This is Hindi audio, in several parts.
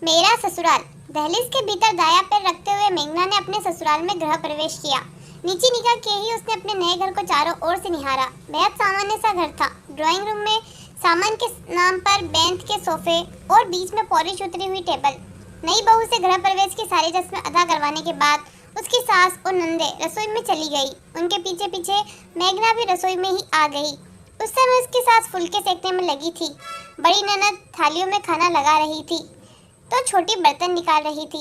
मेरा ससुराल। दहलीज के भीतर दाया पैर रखते हुए मेघना ने अपने ससुराल में गृह प्रवेश किया। नीची निगाह के ही उसने अपने नए घर को चारों ओर से निहारा। बेहद सामान्य सा घर था। ड्राइंग रूम में सामान के नाम पर बेंच के सोफे और बीच में पॉलिश उतरी हुई टेबल। नई बहू से गृह प्रवेश की सारी रस्में अदा करवाने के बाद उसकी सास और नंदे रसोई में चली गई। उनके पीछे पीछे मेघना भी रसोई में ही आ गई। उस समय उसकी सास फुलके सेकने में लगी थी। बड़ी ननद थालियों में खाना लगा रही थी तो छोटी बर्तन निकाल रही थी।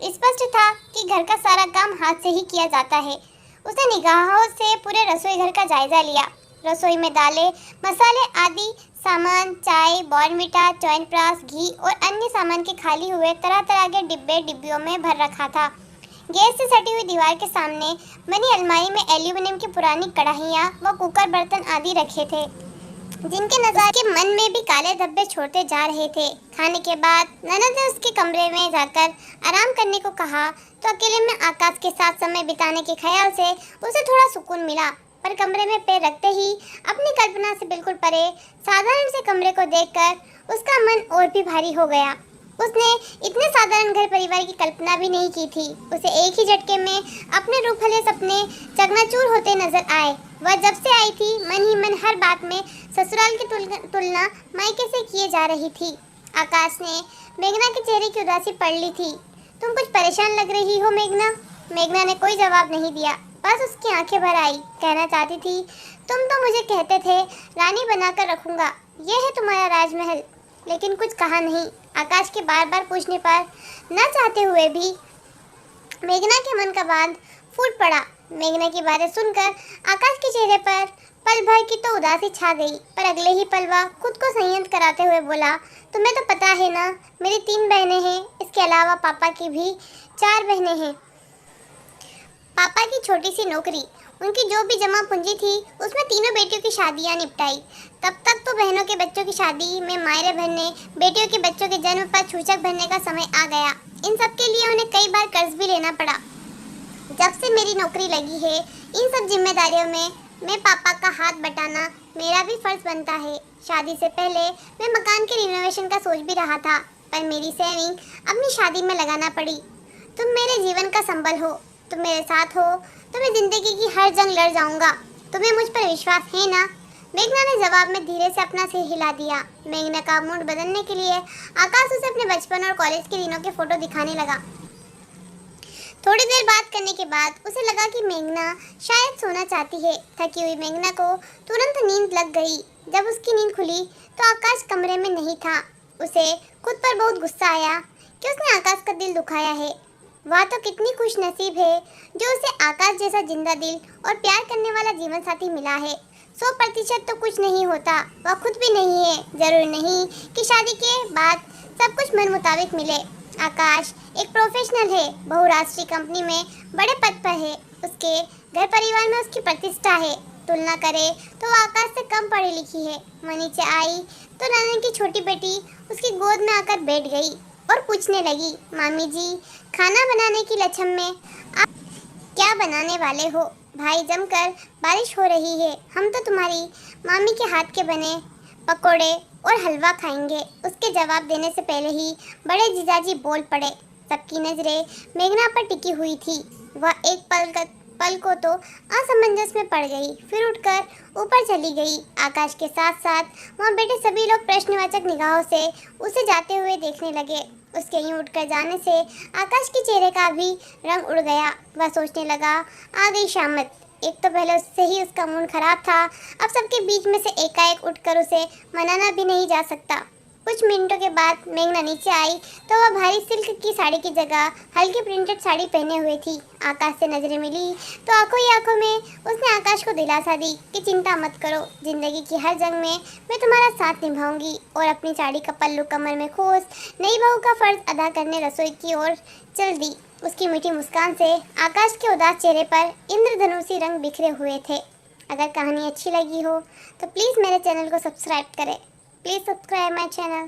स्पष्ट था कि घर का सारा काम हाथ से ही किया जाता है। उसने निगाहों से पूरे रसोई घर का जायजा लिया। रसोई में दालें, मसाले आदि सामान, चाय, बॉर्नविटा, च्यवनप्राश, घी और अन्य सामान के खाली हुए तरह तरह के डिब्बे डिब्बियों में भर रखा था। गैस से सटी हुई दीवार के सामने बनी अलमारी में एल्यूमिनियम की पुरानी कढ़ाइयाँ व कुकर बर्तन आदि रखे थे, जिनके नज़र के मन में भी काले धब्बे छोड़ते जा रहे थे। खाने के बाद ननद ने उसके कमरे में जाकर आराम करने को कहा तो अकेले में आकाश के साथ समय बिताने के ख्याल से उसे थोड़ा सुकून मिला। पर कमरे में पैर रखते ही अपनी कल्पना से बिल्कुल परे साधारण से कमरे को देखकर उसका मन और भी भारी हो गया। उसने इतने साधारण घर परिवार की कल्पना भी नहीं की थी। उसे एक ही झटके में अपने रूपहले सपने चकनाचूर होते नजर आए। वह जब से आई थी मन ही मन हर बात में ससुराल की तुलना मायके से किए जा रही थी। आकाश ने मेघना के चेहरे की उदासी पढ़ ली थी। तुम कुछ परेशान लग रही हो मेघना। मेघना ने कोई जवाब नहीं दिया, बस उसकी आंखें भर आई। कहना चाहती थी, तुम तो मुझे कहते थे रानी बनाकर रखूंगा, यह है तुम्हारा राजमहल, लेकिन कुछ कहा नहीं। आकाश के बार बार पूछने पर न चाहते हुए भी मेघना के मन का बांध फूट पड़ा। मेघना की बातें सुनकर आकाश के चेहरे पर पल भर की तो उदासी छा गई, पर अगले ही पल वह खुद को संयत कराते हुए बोला, तुम्हें तो पता है ना, मेरी 3 बहनें हैं। इसके अलावा पापा की भी 4 बहनें हैं। पापा की छोटी सी नौकरी, उनकी जो भी जमा पूंजी थी उसमें तीनों बेटियों की शादियां निपटाई। तब तक तो बहनों के बच्चों की शादी में मायरे भरने, बेटियों के बच्चों के जन्म पर छूछक भरने का समय आ गया। इन सब के लिए उन्हें कई बार कर्ज भी लेना पड़ा। जब से मेरी नौकरी लगी है, इन सब जिम्मेदारियों में मैं पापा का हाथ बटाना मेरा भी फर्ज बनता है। शादी से पहले मैं मकान के रिनोवेशन का सोच भी रहा था, पर मेरी सेविंग अपनी शादी में लगाना पड़ी। तुम मेरे जीवन का संबल हो, तुम मेरे साथ हो तो मैं जिंदगी की हर जंग लड़ जाऊंगा। तुम्हें मुझ पर विश्वास है ना। मेघना ने जवाब में धीरे से अपना सिर हिला दिया। मेघना का मूड बदलने के लिए आकाश उसे अपने बचपन और कॉलेज के दिनों के फोटो दिखाने लगा। थोड़ी देर बात करने के बाद उसे लगा कि मेघना शायद सोना चाहती है। थकी हुई मेघना को तुरंत नींद लग गई। जब उसकी नींद खुली तो आकाश कमरे में नहीं था। उसे खुद पर बहुत गुस्सा आया कि उसने आकाश का दिल दुखाया है। वह तो कितनी खुश नसीब है जो उसे आकाश जैसा जिंदा दिल और प्यार करने वाला जीवन साथी मिला है। 100% तो कुछ नहीं होता, वह खुद भी नहीं है। जरूरी नहीं कि शादी के बाद सब कुछ मन मुताबिक मिले। आकाश एक प्रोफेशनल है, बहुराष्ट्रीय कंपनी में बड़े पद पर है। उसके घर परिवार में उसकी प्रतिष्ठा है। तुलना करे तो वह आकाश से कम पढ़ी लिखी है। वह नीचे आई तो नानी की छोटी बेटी उसकी गोद में आकर बैठ गई और पूछने लगी, मामी जी, खाना बनाने की लछम में आप क्या बनाने वाले हो? भाई जमकर बारिश हो रही है, हम तो तुम्हारी मामी के हाथ के बने पकोड़े और हलवा खाएंगे। उसके जवाब देने से पहले ही बड़े जीजाजी बोल पड़े। सबकी नजरें मेघना पर टिकी हुई थी। वह एक पल को तो असमंजस में पड़ गई, फिर उठकर ऊपर चली गई। आकाश के साथ साथ वहाँ बैठे सभी लोग प्रश्नवाचक निगाहों से उसे जाते हुए देखने लगे। उसके यूं उठकर जाने से आकाश के चेहरे का भी रंग उड़ गया। वह सोचने लगा, आ गई शामत। एक तो पहले उससे ही उसका मूड खराब था, अब सबके बीच में से एकाएक उठकर उसे मनाना भी नहीं जा सकता। कुछ मिनटों के बाद मेघना नीचे आई तो वह भारी सिल्क की साड़ी की जगह हल्की प्रिंटेड साड़ी पहने हुए थी। आकाश से नजरें मिली तो आंखों ही आंखों में उसने आकाश को दिलासा दी कि चिंता मत करो, जिंदगी की हर जंग में मैं तुम्हारा साथ निभाऊंगी। और अपनी साड़ी का पल्लू कमर में खोस नई बहू का फर्ज अदा करने रसोई की ओर चल दी। उसकी मीठी मुस्कान से आकाश के उदास चेहरे पर इंद्रधनुषी रंग बिखरे हुए थे। अगर कहानी अच्छी लगी हो तो प्लीज़ मेरे चैनल को सब्सक्राइब करें। Please subscribe my channel.